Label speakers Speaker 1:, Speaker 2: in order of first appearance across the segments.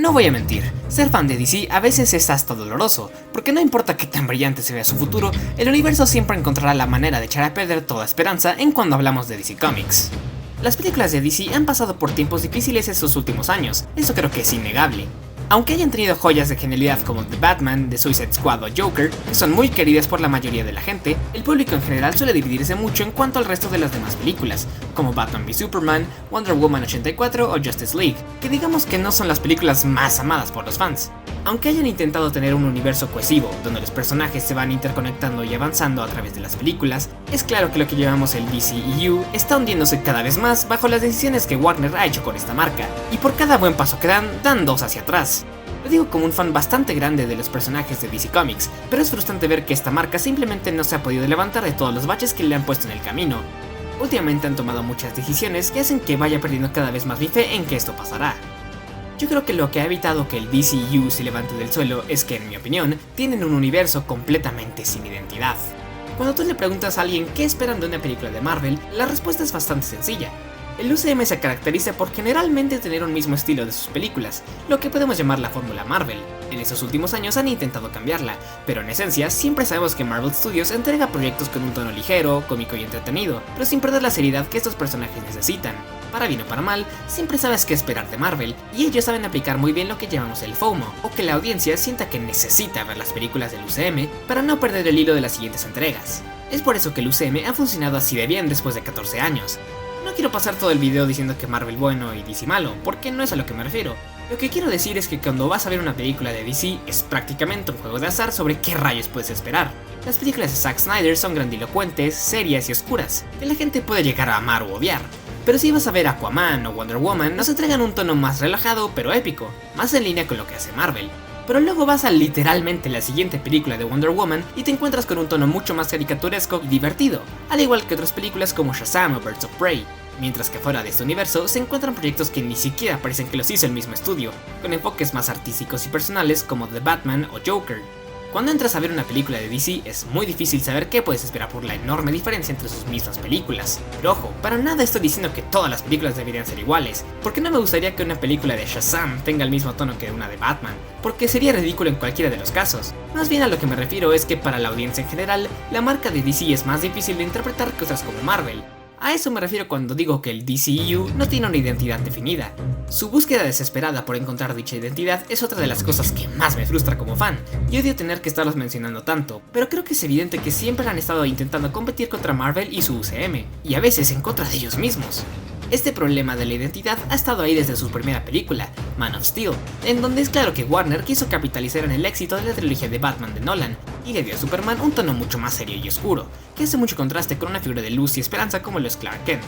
Speaker 1: No voy a mentir, ser fan de DC a veces es hasta doloroso, porque no importa qué tan brillante se vea su futuro, el universo siempre encontrará la manera de echar a perder toda esperanza en cuando hablamos de DC Comics. Las películas de DC han pasado por tiempos difíciles estos últimos años, eso creo que es innegable. Aunque hayan tenido joyas de genialidad como The Batman, The Suicide Squad o Joker, que son muy queridas por la mayoría de la gente, el público en general suele dividirse mucho en cuanto al resto de las demás películas, como Batman v Superman, Wonder Woman 84 o Justice League, que digamos que no son las películas más amadas por los fans. Aunque hayan intentado tener un universo cohesivo, donde los personajes se van interconectando y avanzando a través de las películas, es claro que lo que llamamos el DCEU está hundiéndose cada vez más bajo las decisiones que Warner ha hecho con esta marca, y por cada buen paso que dan dos hacia atrás. Lo digo como un fan bastante grande de los personajes de DC Comics, pero es frustrante ver que esta marca simplemente no se ha podido levantar de todos los baches que le han puesto en el camino. Últimamente han tomado muchas decisiones que hacen que vaya perdiendo cada vez más mi fe en que esto pasará. Yo creo que lo que ha evitado que el DCU se levante del suelo es que, en mi opinión, tienen un universo completamente sin identidad. Cuando tú le preguntas a alguien qué esperan de una película de Marvel, la respuesta es bastante sencilla. El UCM se caracteriza por generalmente tener un mismo estilo de sus películas, lo que podemos llamar la fórmula Marvel. En estos últimos años han intentado cambiarla, pero en esencia siempre sabemos que Marvel Studios entrega proyectos con un tono ligero, cómico y entretenido, pero sin perder la seriedad que estos personajes necesitan. Para bien o para mal, siempre sabes qué esperar de Marvel, y ellos saben aplicar muy bien lo que llamamos el FOMO, o que la audiencia sienta que necesita ver las películas del UCM para no perder el hilo de las siguientes entregas. Es por eso que el UCM ha funcionado así de bien después de 14 años. No quiero pasar todo el video diciendo que Marvel bueno y DC malo, porque no es a lo que me refiero. Lo que quiero decir es que cuando vas a ver una película de DC es prácticamente un juego de azar sobre qué rayos puedes esperar. Las películas de Zack Snyder son grandilocuentes, serias y oscuras, que la gente puede llegar a amar o odiar. Pero si vas a ver Aquaman o Wonder Woman, nos entregan un tono más relajado pero épico, más en línea con lo que hace Marvel. Pero luego vas a literalmente la siguiente película de Wonder Woman y te encuentras con un tono mucho más caricaturesco y divertido, al igual que otras películas como Shazam o Birds of Prey. Mientras que fuera de este universo se encuentran proyectos que ni siquiera parecen que los hizo el mismo estudio, con enfoques más artísticos y personales como The Batman o Joker. Cuando entras a ver una película de DC es muy difícil saber qué puedes esperar por la enorme diferencia entre sus mismas películas. Pero ojo, para nada estoy diciendo que todas las películas deberían ser iguales, porque no me gustaría que una película de Shazam tenga el mismo tono que una de Batman, porque sería ridículo en cualquiera de los casos. Más bien a lo que me refiero es que para la audiencia en general, la marca de DC es más difícil de interpretar que otras como Marvel. A eso me refiero cuando digo que el DCEU no tiene una identidad definida. Su búsqueda desesperada por encontrar dicha identidad es otra de las cosas que más me frustra como fan, y odio tener que estarlos mencionando tanto, pero creo que es evidente que siempre han estado intentando competir contra Marvel y su UCM, y a veces en contra de ellos mismos. Este problema de la identidad ha estado ahí desde su primera película, Man of Steel, en donde es claro que Warner quiso capitalizar en el éxito de la trilogía de Batman de Nolan, y le dio a Superman un tono mucho más serio y oscuro, que hace mucho contraste con una figura de luz y esperanza como lo es Clark Kent.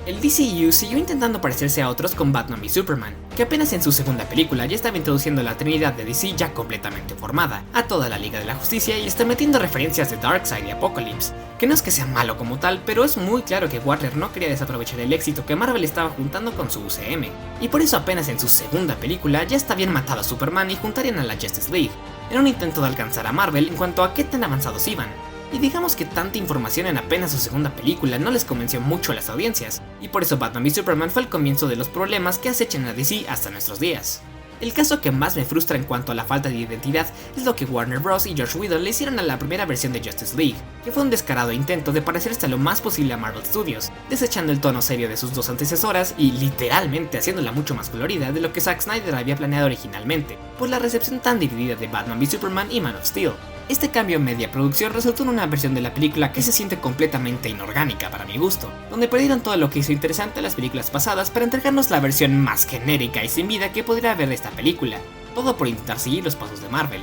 Speaker 1: El DCU siguió intentando parecerse a otros con Batman v Superman, que apenas en su segunda película ya estaba introduciendo la trinidad de DC ya completamente formada, a toda la Liga de la Justicia y está metiendo referencias de Darkseid y Apocalypse, que no es que sea malo como tal, pero es muy claro que Warner no quería desaprovechar el éxito que Marvel estaba juntando con su UCM, y por eso apenas en su segunda película ya está bien matado a Superman y juntarían a la Justice League, en un intento de alcanzar a Marvel en cuanto a qué tan avanzados iban. Y digamos que tanta información en apenas su segunda película no les convenció mucho a las audiencias, y por eso Batman v Superman fue el comienzo de los problemas que acechan a DC hasta nuestros días. El caso que más me frustra en cuanto a la falta de identidad es lo que Warner Bros. Y Joss Whedon le hicieron a la primera versión de Justice League, que fue un descarado intento de parecerse lo más posible a Marvel Studios, desechando el tono serio de sus dos antecesoras y literalmente haciéndola mucho más colorida de lo que Zack Snyder había planeado originalmente, por la recepción tan dividida de Batman v Superman y Man of Steel. Este cambio en media producción resultó en una versión de la película que se siente completamente inorgánica para mi gusto, donde perdieron todo lo que hizo interesante a las películas pasadas para entregarnos la versión más genérica y sin vida que podría haber de esta película, todo por intentar seguir los pasos de Marvel.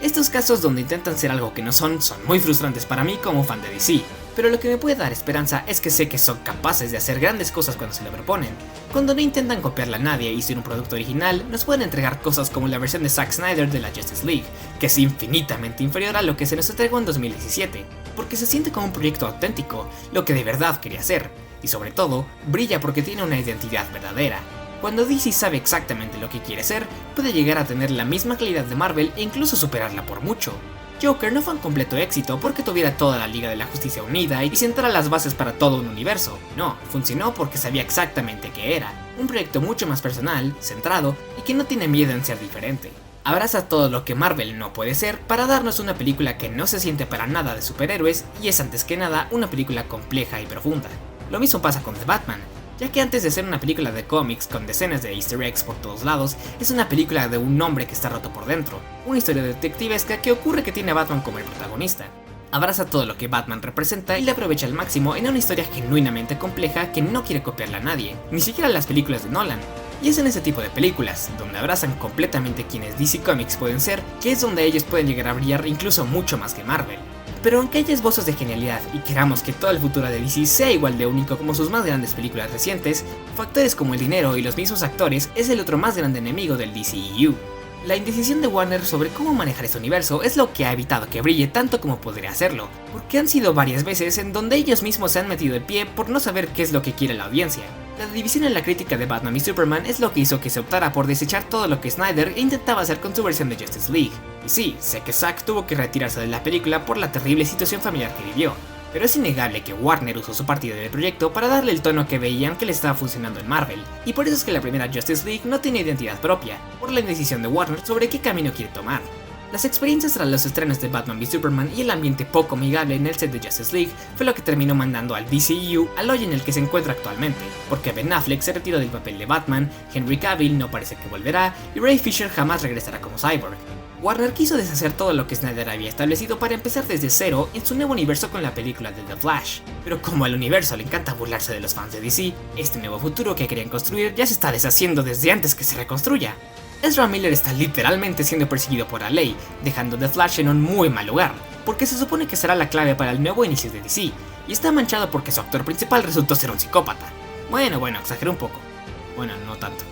Speaker 1: Estos casos donde intentan ser algo que no son muy frustrantes para mí como fan de DC, pero lo que me puede dar esperanza es que sé que son capaces de hacer grandes cosas cuando se lo proponen. Cuando no intentan copiarla a nadie y ser un producto original, nos pueden entregar cosas como la versión de Zack Snyder de la Justice League, que es infinitamente inferior a lo que se nos entregó en 2017, porque se siente como un proyecto auténtico, lo que de verdad quería hacer, y sobre todo, brilla porque tiene una identidad verdadera. Cuando DC sabe exactamente lo que quiere ser, puede llegar a tener la misma calidad de Marvel e incluso superarla por mucho. Joker no fue un completo éxito porque tuviera toda la Liga de la Justicia unida y sentara las bases para todo un universo. No, funcionó porque sabía exactamente qué era. Un proyecto mucho más personal, centrado y que no tiene miedo en ser diferente. Abraza todo lo que Marvel no puede ser para darnos una película que no se siente para nada de superhéroes y es antes que nada una película compleja y profunda. Lo mismo pasa con The Batman, ya que antes de ser una película de cómics con decenas de easter eggs por todos lados, es una película de un hombre que está roto por dentro, una historia detectivesca que ocurre que tiene a Batman como el protagonista. Abraza todo lo que Batman representa y le aprovecha al máximo en una historia genuinamente compleja que no quiere copiarla a nadie, ni siquiera las películas de Nolan. Y es en ese tipo de películas, donde abrazan completamente quienes DC Comics pueden ser, que es donde ellos pueden llegar a brillar incluso mucho más que Marvel. Pero aunque haya esbozos de genialidad y queramos que todo el futuro de DC sea igual de único como sus más grandes películas recientes, factores como el dinero y los mismos actores es el otro más grande enemigo del DCEU. La indecisión de Warner sobre cómo manejar este universo es lo que ha evitado que brille tanto como podría hacerlo, porque han sido varias veces en donde ellos mismos se han metido el pie por no saber qué es lo que quiere la audiencia. La división en la crítica de Batman y Superman es lo que hizo que se optara por desechar todo lo que Snyder intentaba hacer con su versión de Justice League. Y sí, sé que Zack tuvo que retirarse de la película por la terrible situación familiar que vivió, pero es innegable que Warner usó su partida del proyecto para darle el tono que veían que le estaba funcionando en Marvel, y por eso es que la primera Justice League no tiene identidad propia, por la indecisión de Warner sobre qué camino quiere tomar. Las experiencias tras los estrenos de Batman v Superman y el ambiente poco amigable en el set de Justice League fue lo que terminó mandando al DCEU al hoyo en el que se encuentra actualmente, porque Ben Affleck se retiró del papel de Batman, Henry Cavill no parece que volverá y Ray Fisher jamás regresará como Cyborg. Warner quiso deshacer todo lo que Snyder había establecido para empezar desde cero en su nuevo universo con la película de The Flash, pero como al universo le encanta burlarse de los fans de DC, este nuevo futuro que querían construir ya se está deshaciendo desde antes que se reconstruya. Ezra Miller está literalmente siendo perseguido por la ley, dejando The Flash en un muy mal lugar, porque se supone que será la clave para el nuevo inicio de DC, y está manchado porque su actor principal resultó ser un psicópata. Bueno, exageré un poco. Bueno, no tanto.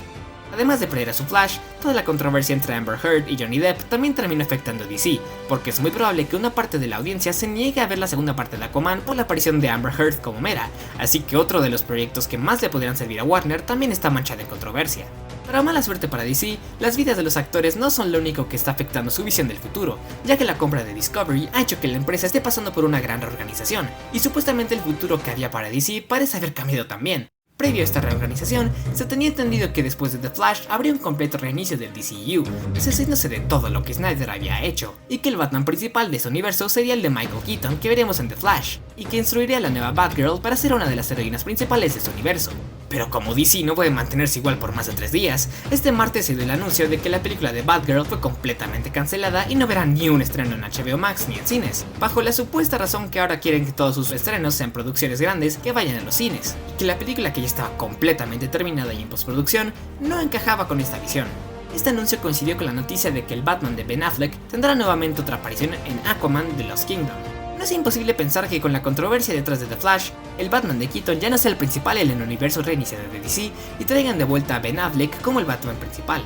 Speaker 1: Además de perder a su Flash, toda la controversia entre Amber Heard y Johnny Depp también terminó afectando a DC, porque es muy probable que una parte de la audiencia se niegue a ver la segunda parte de Aquaman por la aparición de Amber Heard como Mera, así que otro de los proyectos que más le podrían servir a Warner también está manchado en controversia. Para mala suerte para DC, las vidas de los actores no son lo único que está afectando su visión del futuro, ya que la compra de Discovery ha hecho que la empresa esté pasando por una gran reorganización, y supuestamente el futuro que había para DC parece haber cambiado también. Previo a esta reorganización, se tenía entendido que después de The Flash habría un completo reinicio del DCEU, deshaciéndose de todo lo que Snyder había hecho, y que el Batman principal de ese universo sería el de Michael Keaton que veremos en The Flash, y que instruiría a la nueva Batgirl para ser una de las heroínas principales de su universo. Pero como DC no puede mantenerse igual por más de 3 días, este martes se dio el anuncio de que la película de Batgirl fue completamente cancelada y no verá ni un estreno en HBO Max ni en cines, bajo la supuesta razón que ahora quieren que todos sus estrenos sean producciones grandes que vayan a los cines, y que la película que ya estaba completamente terminada y en postproducción no encajaba con esta visión. Este anuncio coincidió con la noticia de que el Batman de Ben Affleck tendrá nuevamente otra aparición en Aquaman The Lost Kingdom. No es imposible pensar que con la controversia detrás de The Flash, el Batman de Keaton ya no sea el principal en el universo reiniciado de DC y traigan de vuelta a Ben Affleck como el Batman principal.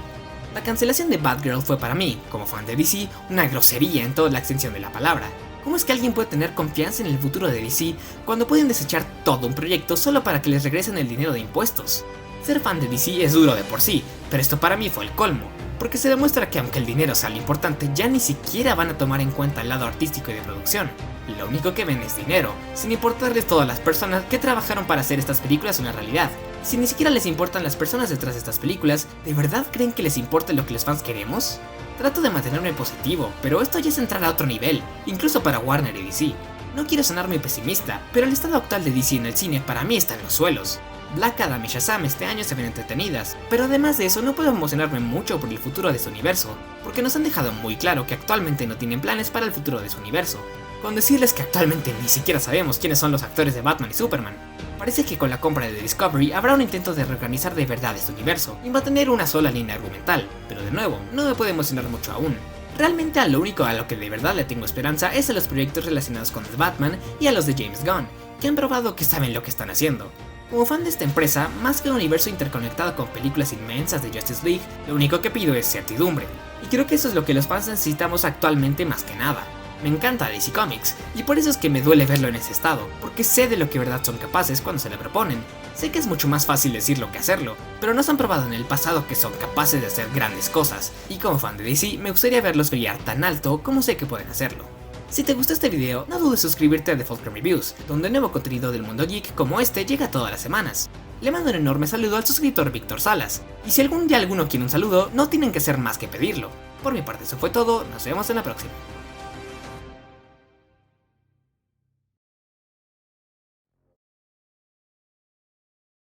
Speaker 1: La cancelación de Batgirl fue para mí, como fan de DC, una grosería en toda la extensión de la palabra. ¿Cómo es que alguien puede tener confianza en el futuro de DC cuando pueden desechar todo un proyecto solo para que les regresen el dinero de impuestos? Ser fan de DC es duro de por sí, pero esto para mí fue el colmo, porque se demuestra que aunque el dinero sea lo importante, ya ni siquiera van a tomar en cuenta el lado artístico y de producción. Lo único que ven es dinero, sin importarles todas las personas que trabajaron para hacer estas películas una realidad. Si ni siquiera les importan las personas detrás de estas películas, ¿de verdad creen que les importa lo que los fans queremos? Trato de mantenerme positivo, pero esto ya es entrar a otro nivel, incluso para Warner y DC. No quiero sonar muy pesimista, pero el estado actual de DC en el cine para mí está en los suelos. Black Adam y Shazam este año se ven entretenidas, pero además de eso no puedo emocionarme mucho por el futuro de su universo, porque nos han dejado muy claro que actualmente no tienen planes para el futuro de su universo, con decirles que actualmente ni siquiera sabemos quiénes son los actores de Batman y Superman. Parece que con la compra de Discovery habrá un intento de reorganizar de verdad este universo y mantener una sola línea argumental, pero de nuevo, no me puede emocionar mucho aún. Realmente a lo único a lo que de verdad le tengo esperanza es a los proyectos relacionados con The Batman y a los de James Gunn, que han probado que saben lo que están haciendo. Como fan de esta empresa, más que un universo interconectado con películas inmensas de Justice League, lo único que pido es certidumbre, y creo que eso es lo que los fans necesitamos actualmente más que nada. Me encanta DC Comics, y por eso es que me duele verlo en ese estado, porque sé de lo que de verdad son capaces cuando se le proponen. Sé que es mucho más fácil decirlo que hacerlo, pero nos han probado en el pasado que son capaces de hacer grandes cosas, y como fan de DC me gustaría verlos brillar tan alto como sé que pueden hacerlo. Si te gustó este video, no dudes en suscribirte a The Fulcrum Reviews, donde nuevo contenido del mundo geek como este llega todas las semanas. Le mando un enorme saludo al suscriptor Víctor Salas, y si algún día alguno quiere un saludo, no tienen que ser más que pedirlo. Por mi parte eso fue todo, nos vemos en la próxima.